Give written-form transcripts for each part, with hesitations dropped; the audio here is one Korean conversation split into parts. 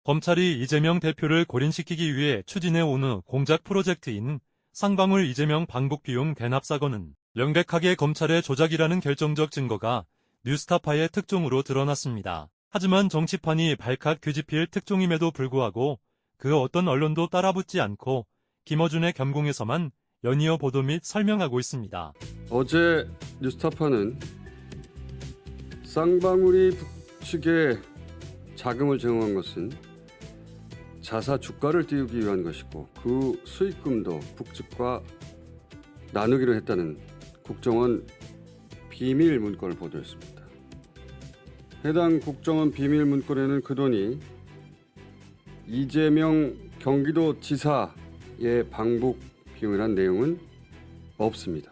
검찰이 이재명 대표를 골인시키기 위해 추진해오는 공작 프로젝트인 쌍방울 이재명 방북 비용 대납 사건은 명백하게 검찰의 조작이라는 결정적 증거가 뉴스타파의 특종으로 드러났습니다. 하지만 정치판이 발칵 뒤집힐 특종임에도 불구하고 그 어떤 언론도 따라붙지 않고 김어준의 겸공에서만 연이어 보도 및 설명하고 있습니다. 어제 뉴스타파는 쌍방울이 북측에 자금을 제공한 것은 자사 주가를 띄우기 위한 것이고 그 수익금도 북측과 나누기로 했다는 국정원 비밀 문건을 보도했습니다. 해당 국정원 비밀 문건에는 그 돈이 이재명 경기도지사의 방북 비용이라는 내용은 없습니다.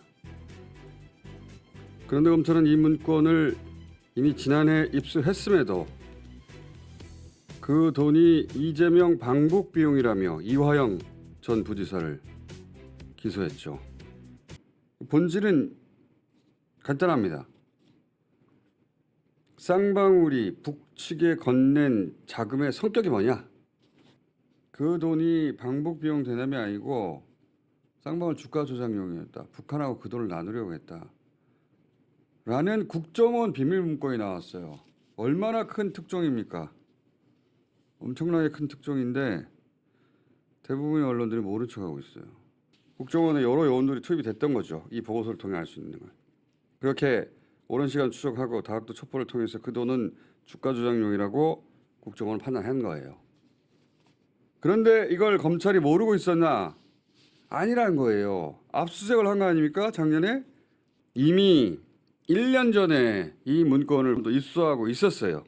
그런데 검찰은 이 문건을 이미 지난해 입수했음에도 그 돈이 이재명 방북 비용이라며 이화영 전 부지사를 기소했죠. 본질은 간단합니다. 쌍방울이 북측에 건넨 자금의 성격이 뭐냐? 그 돈이 방북 비용 대납이 아니고 쌍방울 주가 조작용이었다. 북한하고 그 돈을 나누려고 했다. 라는 국정원 비밀 문건이 나왔어요. 얼마나 큰 특종입니까? 엄청나게 큰 특종인데 대부분의 언론들이 모른 척하고 있어요. 국정원에 여러 요원들이 투입이 됐던 거죠. 이 보고서를 통해 알 수 있는 걸. 그렇게 오랜 시간 추적하고 다각도 첩보를 통해서 그 돈은 주가 조작용이라고 국정원은 판단한 거예요. 그런데 이걸 검찰이 모르고 있었나? 아니라는 거예요. 압수수색을 한 거 아닙니까? 작년에? 이미 1년 전에 이 문건을 입수하고 있었어요.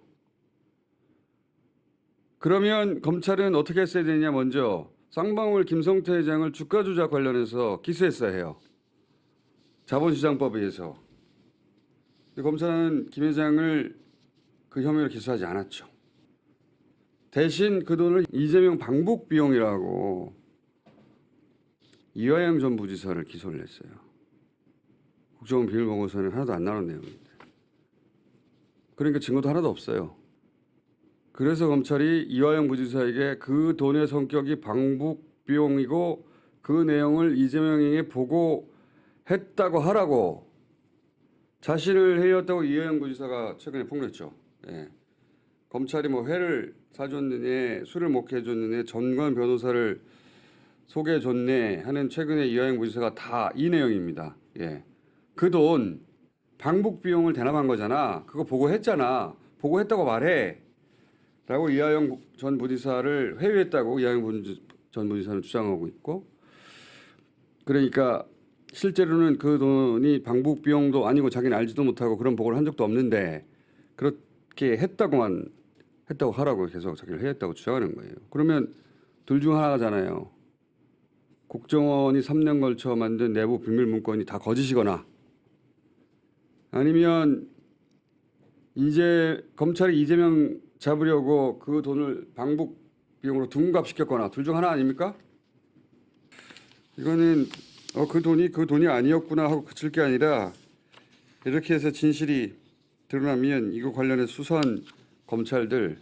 그러면 검찰은 어떻게 했어야 되냐? 먼저 쌍방울 김성태 회장을 주가 조작 관련해서 기소했어야 해요. 자본시장법에 의해서. 검찰은 김 회장을 그 혐의로 기소하지 않았죠. 대신 그 돈을 이재명 방북 비용이라고 이화영 전 부지사를 기소를 했어요. 국정원 비밀 보고서는 하나도 안 나온 내용입니다. 그러니까 증거도 하나도 없어요. 그래서 검찰이 이화영 부지사에게 그 돈의 성격이 방북 비용이고 그 내용을 이재명에게 보고했다고 하라고 자신을 해였다고 이화영 부지사가 최근에 폭로했죠. 예. 검찰이 뭐 회를 사줬느냐 술을 먹게 해줬느냐 전관 변호사를 소개해줬네 하는 최근에 이화영 부지사가 다 이 내용입니다. 예. 그 돈 방북 비용을 대납한 거잖아. 그거 보고했잖아. 보고했다고 말해. 라고 이화영 전 부지사를 회유했다고 이화영 전 부지사는 주장하고 있고, 그러니까 실제로는 그 돈이 방북 비용도 아니고 자기는 알지도 못하고 그런 보고를 한 적도 없는데 그렇게 했다고 하라고 계속 자기를 회유했다고 주장하는 거예요. 그러면 둘 중 하나잖아요. 국정원이 3년 걸쳐 만든 내부 비밀 문건이 다 거짓이거나 아니면 이제 검찰이 이재명 잡으려고 그 돈을 방북 비용으로 둔갑시켰거나 둘 중 하나 아닙니까? 이거는 그 돈이 아니었구나 하고 그칠 게 아니라 이렇게 해서 진실이 드러나면 이거 관련해 수사한 검찰들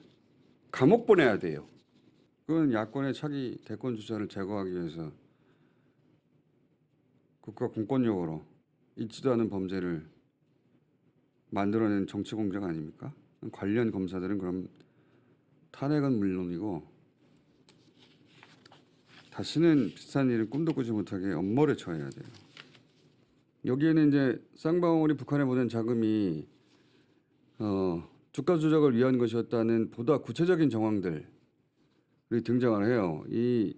감옥 보내야 돼요. 그건 야권의 차기 대권 주자를 제거하기 위해서 국가 공권력으로 있지도 않은 범죄를 만들어낸 정치 공작 아닙니까? 관련 검사들은 그럼 탄핵은 물론이고 다시는 비슷한 일을 꿈도 꾸지 못하게 엄벌에 처해야 돼요. 여기에는 이제 쌍방울이 북한에 보낸 자금이 주가 조작을 위한 것이었다는 보다 구체적인 정황들이 등장을 해요. 이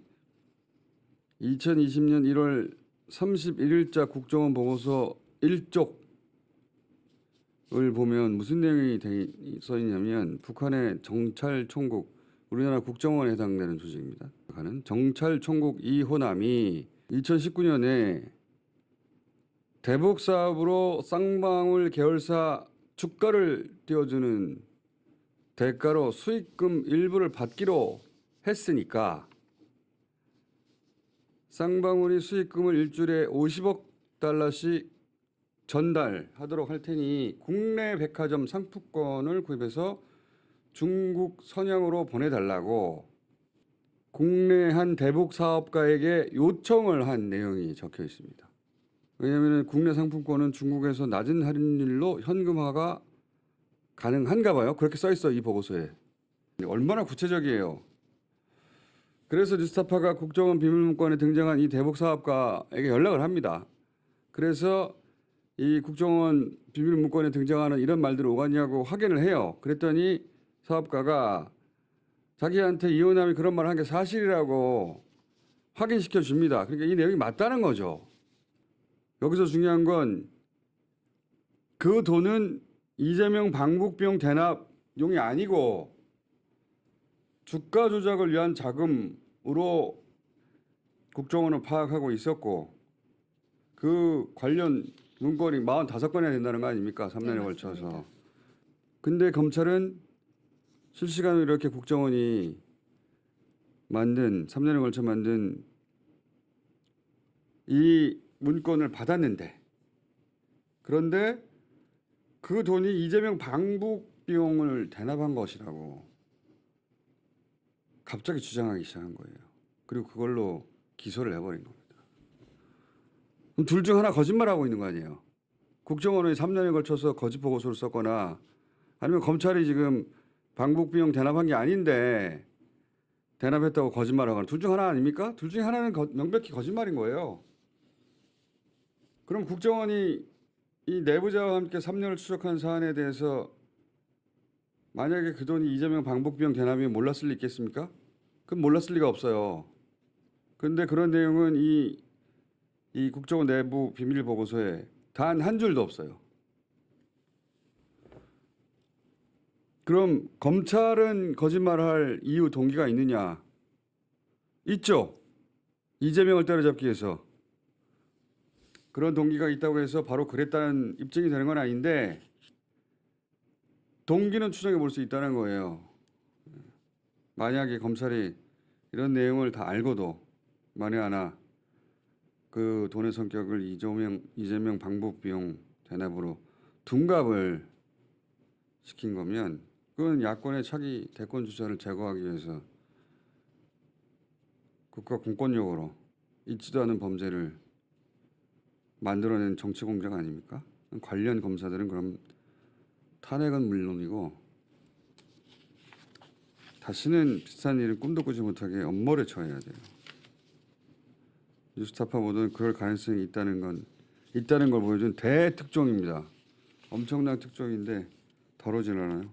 2020년 1월 31일자 국정원 보고서 1쪽을 보면 무슨 내용이 써 있냐면 북한의 정찰총국, 우리나라 국정원에 해당되는 조직입니다. 북한은 정찰총국 이호남이 2019년에 대북 사업으로 쌍방울 계열사 주가를 띄워주는 대가로 수익금 일부를 받기로 했으니까 쌍방울이 수익금을 일주일에 50억 달러씩 전달하도록 할 테니 국내 백화점 상품권을 구입해서 중국 선양으로 보내달라고 국내 한 대북 사업가에게 요청을 한 내용이 적혀 있습니다. 왜냐하면 국내 상품권은 중국에서 낮은 할인율로 현금화가 가능한가 봐요. 그렇게 써 있어 이 보고서에. 얼마나 구체적이에요. 그래서 뉴스타파가 국정원 비밀문건에 등장한 이 대북 사업가에게 연락을 합니다. 그래서 이 국정원 비밀문건에 등장하는 이런 말들이 오갔냐고 확인을 해요. 그랬더니 사업가가 자기한테 이호남이 그런 말을 한 게 사실이라고 확인시켜 줍니다. 그러니까 이 내용이 맞다는 거죠. 여기서 중요한 건 그 돈은 이재명 방북비용 대납용이 아니고 주가 조작을 위한 자금으로 국정원은 파악하고 있었고 그 관련 문건이 45건이나 된다는 거 아닙니까? 3년에 걸쳐서. 근데 검찰은 실시간으로 이렇게 국정원이 만든 3년에 걸쳐 만든 이 문건을 받았는데 그런데 그 돈이 이재명 방북 비용을 대납한 것이라고 갑자기 주장하기 시작한 거예요. 그리고 그걸로 기소를 해버린 겁니다. 그럼 둘 중 하나 거짓말하고 있는 거 아니에요. 국정원이 3년에 걸쳐서 거짓 보고서를 썼거나 아니면 검찰이 지금 방북 비용 대납한 게 아닌데 대납했다고 거짓말하거나 둘 중 하나 아닙니까? 둘 중에 하나는 명백히 거짓말인 거예요. 그럼 국정원이 이 내부자와 함께 3년을 추적한 사안에 대해서 만약에 그 돈이 이재명 방북 비용 대납이 몰랐을 리 있겠습니까? 그럼 몰랐을 리가 없어요. 그런데 그런 내용은 이 국정원 내부 비밀 보고서에 단 한 줄도 없어요. 그럼 검찰은 거짓말할 이유 동기가 있느냐? 있죠. 이재명을 때려잡기 위해서. 그런 동기가 있다고 해서 바로 그랬다는 입증이 되는 건 아닌데 동기는 추정해 볼 수 있다는 거예요. 만약에 검찰이 이런 내용을 다 알고도 만에 하나 그 돈의 성격을 이재명 방북 비용 대납으로 둔갑을 시킨 거면 그건 야권의 차기 대권 주자를 제거하기 위해서 국가 공권력으로 있지도 않은 범죄를 만들어낸 정치 공작 아닙니까? 관련 검사들은 그럼 탄핵은 물론이고 다시는 비슷한 일을 꿈도 꾸지 못하게 엄벌에 처해야 돼요. 뉴스타파 보도는 그럴 가능성이 있다는 걸 보여준 대특종입니다. 엄청난 특종인데 덜어지려나요?